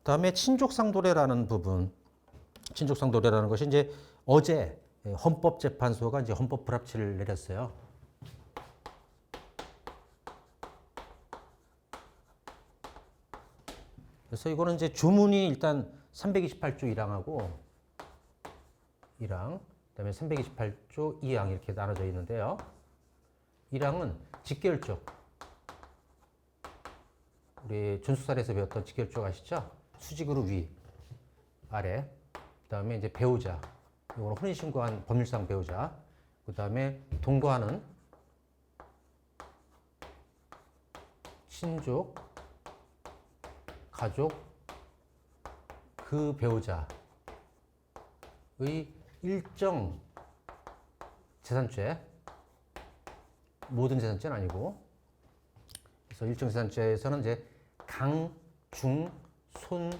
그다음에 친족상도례라는 부분. 친족상도례라는 것이 이제 어제 헌법재판소가 이제 헌법 불합치를 내렸어요. 그래서 이거는 이제 주문이 일단 328조 1항하고 1항, 그다음에 328조 2항 이렇게 나눠져 있는데요. 1항은 직결족. 우리 준수살에서 배웠던 직결족 아시죠? 수직으로 위, 아래. 그다음에 이제 배우자. 이거는 혼인신고한 법률상 배우자. 그다음에 동거하는 친족, 가족, 그 배우자의 일정 재산죄, 모든 재산죄는 아니고, 그래서 일정 재산죄에서는 이제 강, 중, 손,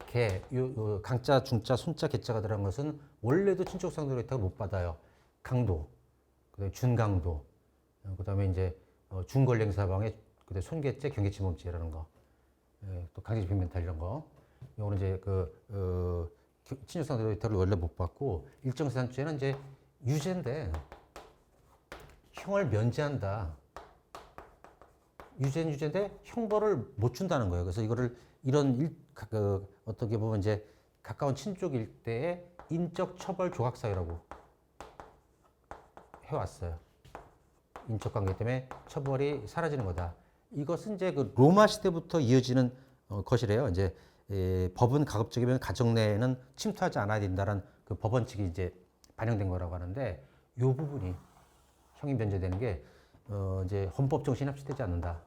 개, 요 강자, 중자, 손자, 개자가 들어간 것은 원래도 친족상도례 혜택을 못 받아요. 강도, 그다음에 준강도, 그다음에 이제 중권행사방에 그다음에 손괴죄, 경계침범죄라는 거, 또 강제집행멘탈 이런 거. 요거는 이제 친족상도례 혜택을 원래 못 받고, 일정 재산죄는 이제 유죄인데 형을 면제한다. 유죄인데 형벌을 못 준다는 거예요. 그래서 이거를 어떻게 보면 이제 가까운 친족일 때의 인적 처벌 조각 사유라고 해왔어요. 인적 관계 때문에 처벌이 사라지는 거다. 이것은 이제 그 로마 시대부터 이어지는 것이래요. 이제 법은 가급적이면 가정 내에는 침투하지 않아야 된다는 그 법원칙이 이제 반영된 거라고 하는데, 이 부분이 형이 면제되는 게 이제 헌법 정신에 합치되지 않는다.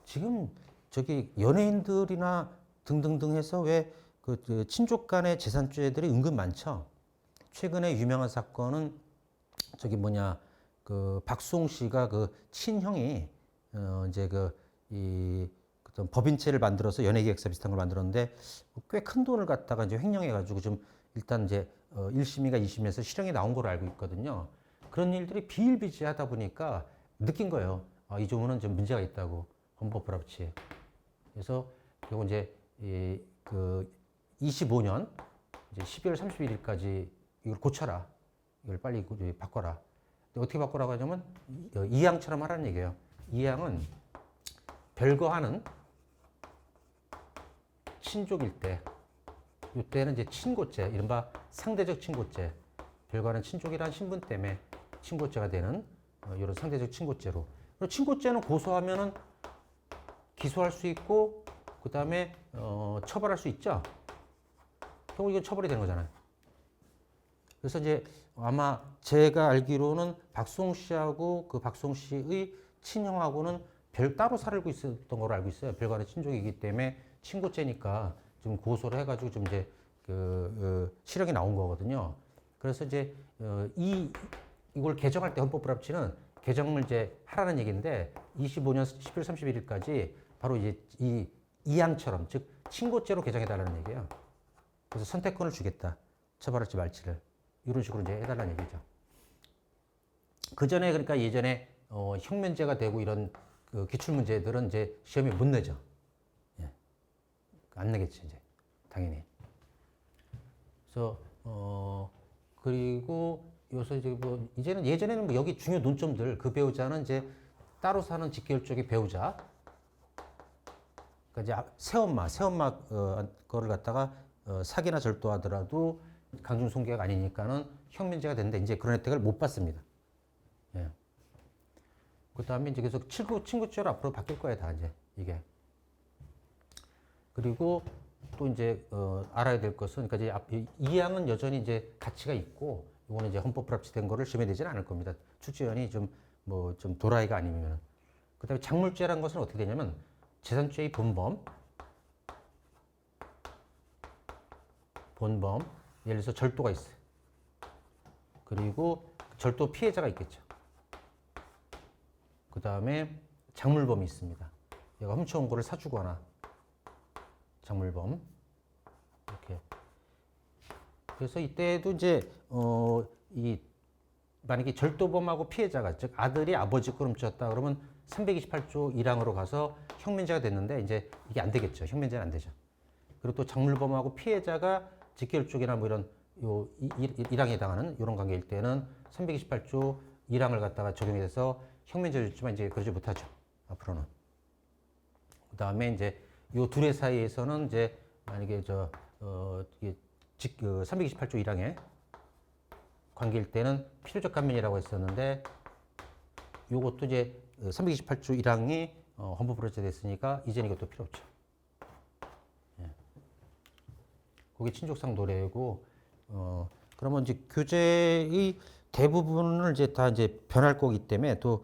지금 저기 연예인들이나 등등등 해서 왜 그 친족 간의 재산죄들이 은근 많죠. 최근에 유명한 사건은 저기 그 박수홍 씨가 그 친형이 이제 어떤 법인체를 만들어서 연예계약서 비슷한 걸 만들었는데 꽤 큰 돈을 갖다가 이제 횡령해가지고 좀 일단 이제 1심이가 2심에서 실형이 나온 걸로 알고 있거든요. 그런 일들이 비일비재하다 보니까 느낀 거예요. 이 조문은 좀 문제가 있다고, 헌법 불합치. 그래서 그리고 이제 25년 이제 12월 31일까지 이걸 고쳐라. 이걸 빨리 바꿔라. 어떻게 바꾸라고 하냐면 이항처럼 하라는 얘기예요. 이항은 별거하는 친족일 때, 이때는 이제 친고죄, 이른바 상대적 친고죄, 별거하는 친족이라는 신분 때문에 친고죄가 되는 이런 상대적 친고죄로. 그리고 친고죄는 고소하면은 기소할 수 있고, 그 다음에 처벌할 수 있죠. 결국 이건 처벌이 되는 거잖아요. 그래서 이제 아마 제가 알기로는 박수홍 씨하고 그 박수홍 씨의 친형하고는 따로 살고 있었던 걸로 알고 있어요. 별거하는 친족이기 때문에 친고죄니까 좀 고소를 해가지고 좀 이제 실형이 나온 거거든요. 그래서 이제 이걸 개정할 때 헌법 불합치는 개정을 이제 하라는 얘기인데 25년 11월 31일까지 바로 이제 이 이항처럼, 즉 친고죄로 개정해달라는 얘기예요. 그래서 선택권을 주겠다. 처벌할지 말지를. 이런 식으로 이제 해달라는 얘기죠. 그 전에, 그러니까 예전에 형면제가 되고 이런 그 기출문제들은 이제 시험에 못 내죠. 예. 안 내겠지, 이제. 당연히. 그래서, 그리고 요새 이제 이제는 예전에는 여기 중요 논점들, 그 배우자는 이제 따로 사는 직결족의 배우자. 그러니까 이제 새엄마 거를 갖다가 사기나 절도하더라도 강중 손괴가 아니니까는 형면제가 되는데 이제 그런 혜택을 못 받습니다. 예. 그 다음에 이제 계속 친구죄로 앞으로 바뀔 거예요, 다 이제 이게. 그리고 또 이제 알아야 될 것은, 그러니까 이제 이항은 여전히 이제 가치가 있고, 이거는 이제 헌법 불합치된 거를 시험에 내지는 않을 겁니다. 출제원이 좀 도라이가 아니면. 그 다음에 작물죄라는 것은 어떻게 되냐면 재산죄의 본범, 예를 들어서 절도가 있어요. 그리고 절도 피해자가 있겠죠. 그 다음에 작물범이 있습니다. 얘가 훔쳐온 거를 사주거나, 작물범. 이렇게. 그래서 이때도 이제, 만약에 절도범하고 피해자가, 즉 아들이 아버지 걸 훔쳤다 그러면 328조 1항으로 가서 형면제가 됐는데 이제 이게 안 되겠죠. 형면제는 안 되죠. 그리고 또 작물범하고 피해자가 직결쪽이나 뭐 이런 요 1항에 해당하는 이런 관계일 때는 328조 1항을 갖다가 적용해서 형면제를 줬지만 이제 그러지 못하죠. 앞으로는. 그 다음에 이제 요 둘의 사이에서는 이제 만약에 이게 328조 1항에 관계일 때는 필요적 감면이라고 했었는데 요것도 이제 328조 1항이 헌법으로 제됐으니까 이제는 이것도 필요 없죠. 예. 그게 친족상 도래고 그러면 이제 교재의 대부분을 이제 다 이제 변할 거기 때문에 또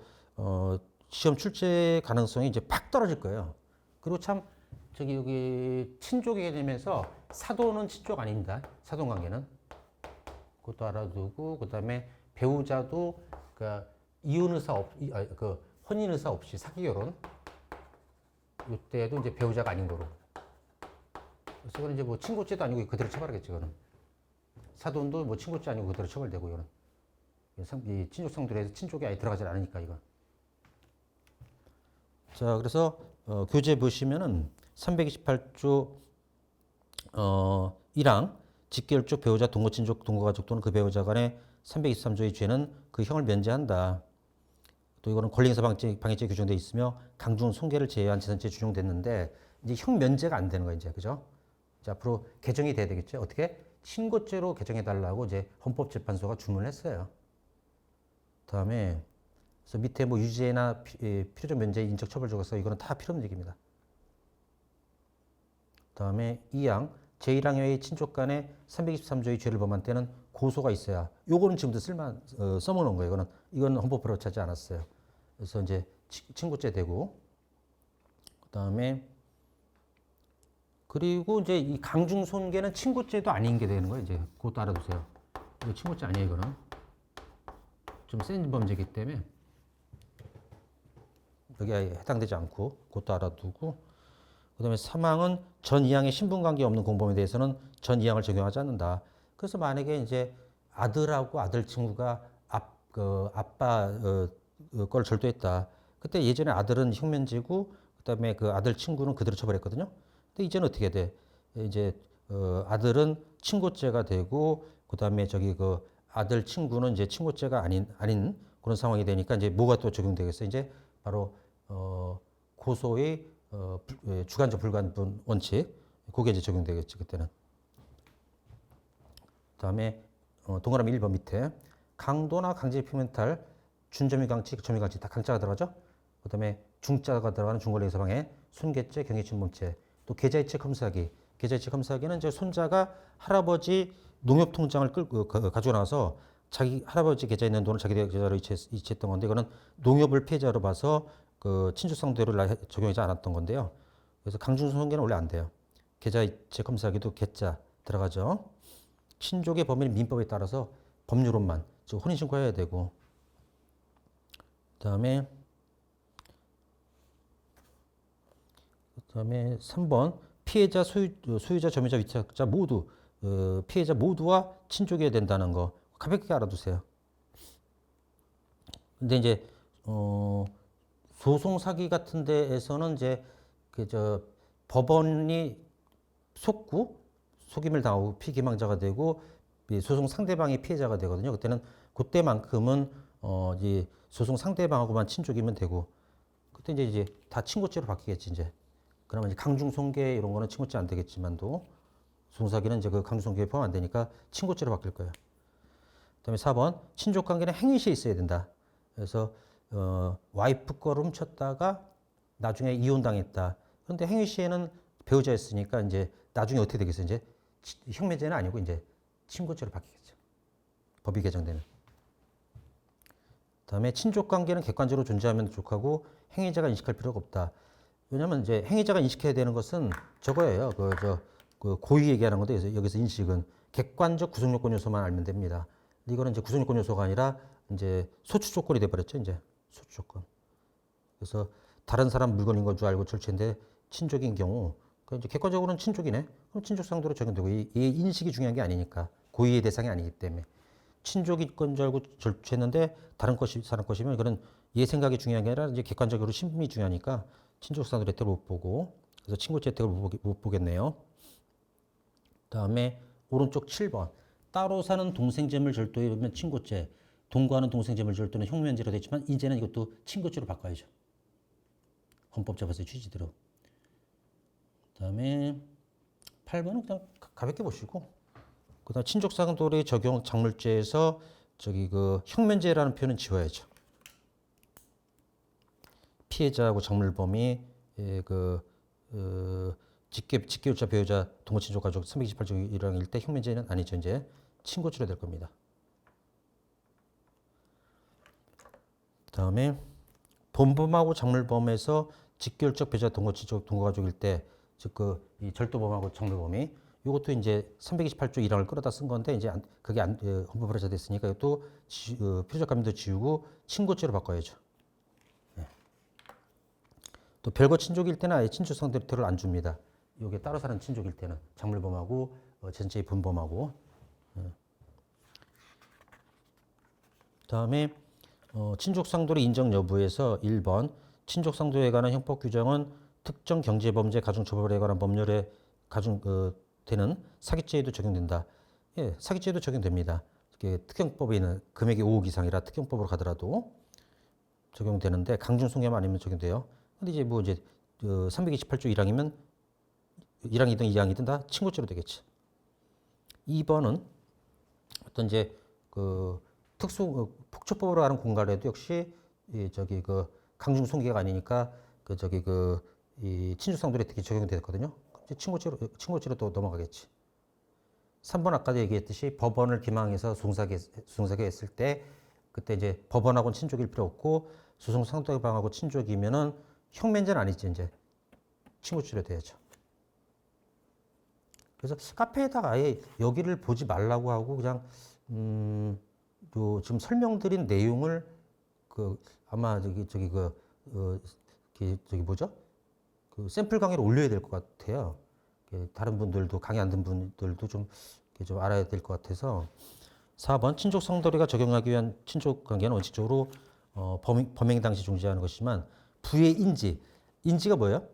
시험 출제 가능성이 이제 팍 떨어질 거예요. 그리고 참 여기 친족의 개념에서 사도는 친족 아닙니다. 사돈 관계는 그것도 알아두고 그다음에 배우자도 그러니까 이혼 의사 혼인 의사 없이 사기 결혼 이때도 이제 배우자가 아닌 거로. 그래서 그건 이제 뭐 친고죄도 아니고 그대로 처벌하겠죠. 그거는 사돈도 뭐 친고죄 아니고 그대로 처벌되고 이거는 이 친족상들에서 친족이 아예 들어가지 않으니까 이건. 자 그래서 교재 보시면은 328조 1항 직결적 배우자 동거친족 동거가족 또는 그 배우자 간의 323조의 죄는 그 형을 면제한다. 또 이거는 권리행사 방해죄 규정돼 있으며 강중 손괴를 제외한 재산죄 준용됐는데 이제 형 면제가 안 되는 거예요 이제 그죠? 이제 앞으로 개정이 돼야 되겠죠. 어떻게 친고죄로 개정해 달라고 이제 헌법재판소가 주문을 했어요. 다음에 그래서 밑에 뭐 유죄나 필요적 면제 인적 처벌 적어서 이거는 다 필요 없는 얘기입니다. 다음에 2항 제1항 외의 친족 간의 323조의 죄를 범한 때는 고소가 있어야. 요거는 지금도 써먹는 거예요. 이건 헌법으로 차지 않았어요. 그래서 이제 친고죄 되고 그다음에 그리고 이제 이 강중 손괴는 친고죄도 아닌 게 되는 거예요. 이제 그것도 알아두세요. 이거 친고죄 아니에요. 이거는 좀 센 범죄이기 때문에 여기에 해당되지 않고 그것도 알아두고. 그다음에 3항은 전 2항에 신분관계 없는 공범에 대해서는 전 2항을 적용하지 않는다. 그래서 만약에 이제 아들하고 아들 친구가 아빠 걸 절도했다. 그때 예전에 아들은 형면제고 그다음에 그 아들 친구는 그대로 처벌했거든요. 근데 이제는 어떻게 돼? 이제 아들은 친고죄가 되고 그다음에 그 아들 친구는 이제 친고죄가 아닌 그런 상황이 되니까 이제 뭐가 또 적용되겠어요? 이제 바로 고소의 주관적 불가분 원칙 그게 이제 적용되겠지 그때는. 그다음에 동그라미 1번 밑에 강도나 강제 피멘탈 준점유 강치 점유 강치 다 강자가 들어가죠. 그다음에 중자가 들어가는 중권리행사 방해 손괴죄 경위침범죄 또 계좌이체 험사기 계좌이체 험사기는 이제 손자가 할아버지 농협 통장을 가지고 나와서 자기 할아버지 계좌에 있는 돈을 자기 계좌로 이체했던 건데 이거는 농협을 피해자로 봐서 그 친족상도를 적용하지 않았던 건데요. 그래서 강중손괴는 원래 안 돼요. 계좌이체 검사하기도 계자 들어가죠. 친족의 범위는 민법에 따라서 법률론만 즉 혼인신고해야 되고 그다음에 3번 피해자 소유자 점유자 위탁자 모두 피해자 모두와 친족이어야 된다는 거 가볍게 알아두세요. 근데 이제 소송 사기 같은 데에서는 이제 법원이 속임을 당하고 피기망자가 되고 소송 상대방이 피해자가 되거든요. 그때만큼은 이 소송 상대방하고만 친족이면 되고 그때 이제 다 친고죄로 바뀌겠지 이제. 그러면 이제 강중손괴 이런 거는 친고죄 안 되겠지만도 소송 사기는 이제 그 강중손괴에 포함 안 되니까 친고죄로 바뀔 거예요. 그다음에 4번 친족 관계는 행위시에 있어야 된다. 그래서 와이프 거를 훔쳤다가 나중에 이혼당했다. 그런데 행위 시에는 배우자였으니까 이제 나중에 어떻게 되겠어요? 이제 형매죄는 아니고 이제 친고죄로 바뀌겠죠. 법이 개정되면. 그다음에 친족 관계는 객관적으로 존재하면 부족하고 행위자가 인식할 필요가 없다. 왜냐하면 이제 행위자가 인식해야 되는 것은 저거예요. 그 고의 얘기하는 건데 여기서 인식은 객관적 구성 요건 요소만 알면 됩니다. 이거는 이제 구성 요건 요소가 아니라 이제 소추 조건이 돼 버렸죠. 이제 소추 조건. 그래서 다른 사람 물건인 건 줄 알고 절취했는데 친족인 경우 이제 객관적으로는 친족이네. 그럼 친족 상도로 적용되고 이 인식이 중요한 게 아니니까 고의의 대상이 아니기 때문에 친족인 건 줄 알고 절취했는데 다른 사람 것이면 그런 얘 생각이 중요한 게 아니라 이제 객관적으로 신분이 중요하니까 친족 상속의 혜택을 못 보고 그래서 친고죄 혜택을 못 보겠네요. 다음에 오른쪽 7번 따로 사는 동생 재물 절도이면 친고죄, 동거하는 동생 재물 절도는 형면죄로 됐지만 이제는 이것도 친고죄로 바꿔야죠. 헌법재판소의 취지대로. 그다음에 8번은 그냥 가볍게 보시고 그다음 친족상도의 적용 작물죄에서 저기 그 형면죄라는 표현은 지워야죠. 피해자하고 작물범이 직계율자 배우자 동거친족 가족 328조 1항일 때 형면죄는 아니죠. 이제 친고죄로 될 겁니다. 다음에 본범하고 작물범에서 직계율적 배우자 동거친족 동거가족일 때 즉 이 절도범하고 작물범이 이것도 이제 328조 1항을 끌어다 쓴 건데 이제 그게 헌법으로 제됐으니까 이것도 필요적 감면도 지우고 친고죄로 바꿔야죠. 네. 또 별거 친족일 때는 아예 친족상도 혜택을 안 줍니다. 이게 따로 사는 친족일 때는 작물범하고 전체의 분범하고. 다음에 친족상도의 인정 여부에서 1번 친족상도에 관한 형법 규정은 특정 경제범죄 가중처벌에 관한 법률에 되는 사기죄에도 적용된다. 예, 사기죄에도 적용됩니다. 특경법에 있는 금액이 5억 이상이라 특경법으로 가더라도 적용되는데 강중송염 아니면 적용돼요. 근데 이제 뭐 이제 328조 1항이면 1항이든 2항이든 다 친고죄로 되겠지. 2번은 어떤 이제 폭처법으로 하는 공갈에도 역시 저기 강중송기가 아니니까 이 친족상도의 혜택이 적용됐거든요. 이제 친고죄로 또 넘어가겠지. 3번 아까도 얘기했듯이 법원을 기망해서 소송사기 했을 때 그때 이제 법원하고는 친족일 필요 없고 소송 상대방하고 친족이면은 형면죄는 아니지 이제 친고죄로 돼야죠. 그래서 카페에다가 아예 여기를 보지 말라고 하고 그냥 지금 설명드린 내용을 아마 뭐죠? 샘플 강의를 올려야 될 것 같아요. 다른 분들도 강의 안 듣는 분들도 좀 알아야 될 것 같아서 4번 친족 상도리가 적용하기 위한 친족 관계는 원칙적으로 범행 당시 중지하는 것이지만 부의 인지가 뭐예요?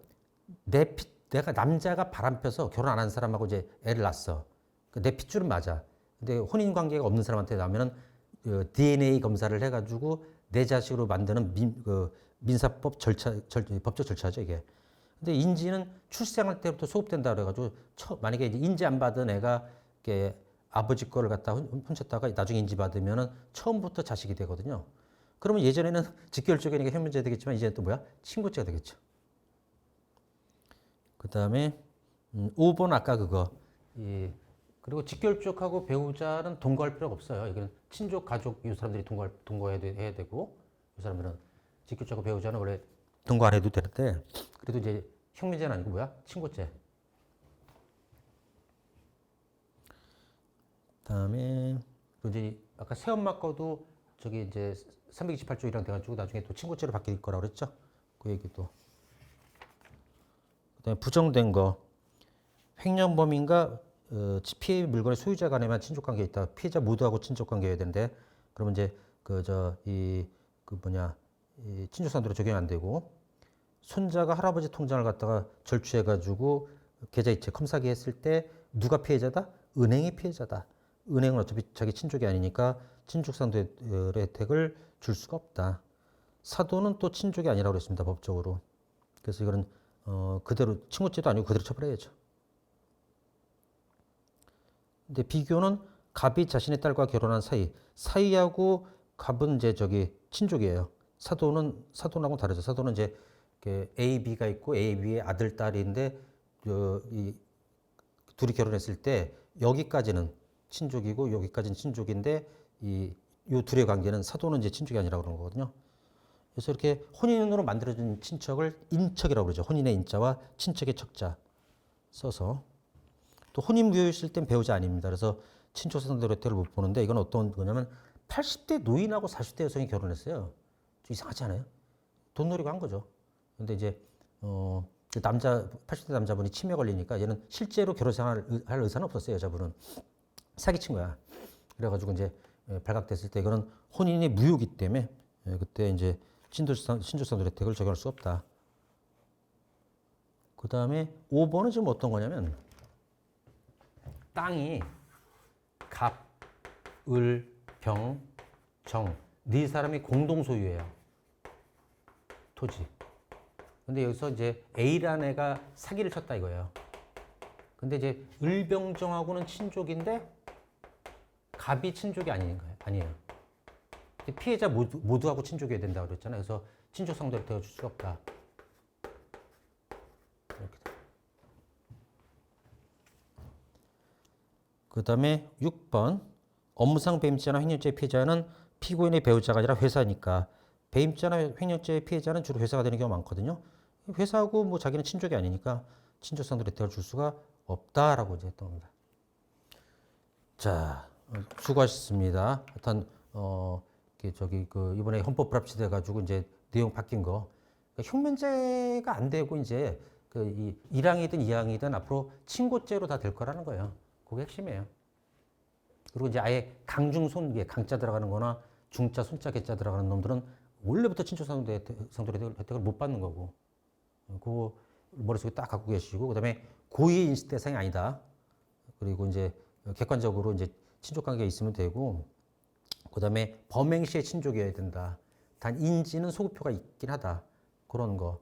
내가 남자가 바람펴서 결혼 안 한 사람하고 이제 애를 낳았어. 내 핏줄은 맞아. 근데 혼인 관계가 없는 사람한테 나면은 DNA 검사를 해가지고 내 자식으로 만드는 민사법 법적 절차죠 이게. 근데 인지는 출생할 때부터 소급된다 그래가지고 만약에 이제 인지 안 받은 애가 아버지 거를 갖다 훔쳤다가 나중에 인지 받으면은 처음부터 자식이 되거든요. 그러면 예전에는 직결적이니까 형면죄 되겠지만 이제는 또 뭐야? 친고죄가 되겠죠. 그 다음에 5번 아까 그거. 그리고 직결적하고 배우자는 동거할 필요가 없어요. 이거는 친족, 가족 이 사람들이 동거해야 되고 이 사람들은 직결적하고 배우자는 원래 동거 안 해도 되는데 그래도 이제 형면죄는 아니고 뭐야? 친고죄. 그다음에 이제 아까 새엄마 거도 저기 이제 328조 1항 돼가지고 나중에 또 친고죄로 바뀔 거라고 그랬죠? 그 얘기도. 그다음에 부정된 거 횡령범인과 피해 물건의 소유자 간에만 친족 관계 있다. 피해자 모두하고 친족 관계여야 되는데 그러면 이제 이 친족상도로 적용 안 되고 손자가 할아버지 통장을 갖다가 절취해가지고 계좌이체 컴사기 했을 때 누가 피해자다? 은행이 피해자다. 은행은 어차피 자기 친족이 아니니까 친족상도의 혜택을 줄 수가 없다. 사도는 또 친족이 아니라고 그랬습니다. 법적으로. 그래서 이거는 그대로 친고죄도 아니고 그대로 처벌해야죠. 근데 비교는 갑이 자신의 딸과 결혼한 사이하고 갑은 이제 친족이에요. 사돈하고 다르죠. 사돈은 이제 A, B가 있고 A, B의 아들, 딸인데 이 둘이 결혼했을 때 여기까지는 친족이고 여기까지는 친족인데 요 둘의 관계는 사돈은 이제 친족이 아니라고 그러는 거거든요. 그래서 이렇게 혼인으로 만들어진 친척을 인척이라고 그러죠. 혼인의 인자와 친척의 척자 써서 또 혼인 무효였을 땐 배우자 아닙니다. 그래서 친족상도 혜택을 못 보는데 이건 어떤 거냐면 80대 노인하고 40대 여성이 결혼했어요. 좀 이상하지 않아요? 돈 노리고 한 거죠. 근데 이제 80대 남자분이 치매 걸리니까 얘는 실제로 결혼 생활을 할 의사는 없었어요. 여자분은 사기친 거야. 그래가지고 이제 발각됐을 때 이거는 혼인이 무효기 때문에 그때 이제 신조상도 혜택을 적용할 수 없다. 그 다음에 5번은 지금 어떤 거냐면 땅이 갑, 을, 병, 정 네 사람이 공동 소유예요. 토지. 근데 여기서 이제 A라는 애가 사기를 쳤다 이거예요. 근데 이제 을병정하고는 친족인데 갑이 친족이 아니에요. 피해자 모두하고 친족이어야 된다고 그랬잖아요. 그래서 친족상도 혜택을 줄 수가 없다. 이렇게. 그 다음에 6번 업무상 배임죄나 횡령죄 피해자는 피고인의 배우자가 아니라 회사니까 배임죄나 횡령죄 피해자는 주로 회사가 되는 경우가 많거든요. 회사하고 뭐 자기는 친족이 아니니까 친족상도 혜택을 줄 수가 없다라고 이제 했던 겁니다. 자, 수고하셨습니다. 하여튼 이번에 헌법 불합치돼 가지고 이제 내용 바뀐 거 그러니까 흉면죄가 안 되고 이제 이 1항이든 2항이든 앞으로 친고죄로 다 될 거라는 거예요. 그게 핵심이에요. 그리고 이제 아예 강중손, 강자 들어가는 거나 중자, 손자, 개자 들어가는 놈들은 원래부터 친족상도 혜택을 못 받는 거고. 그거 머릿속에 딱 갖고 계시고, 그 다음에 고의 인식 대상이 아니다. 그리고 이제 객관적으로 이제 친족 관계가 있으면 되고, 그 다음에 범행 시에 친족이어야 된다. 단 인지는 소급표가 있긴 하다. 그런 거.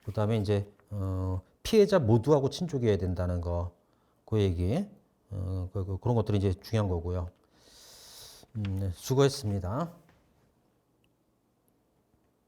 그 다음에 이제, 피해자 모두하고 친족이어야 된다는 거. 그 얘기. 그런 것들이 이제 중요한 거고요. 네, 수고했습니다.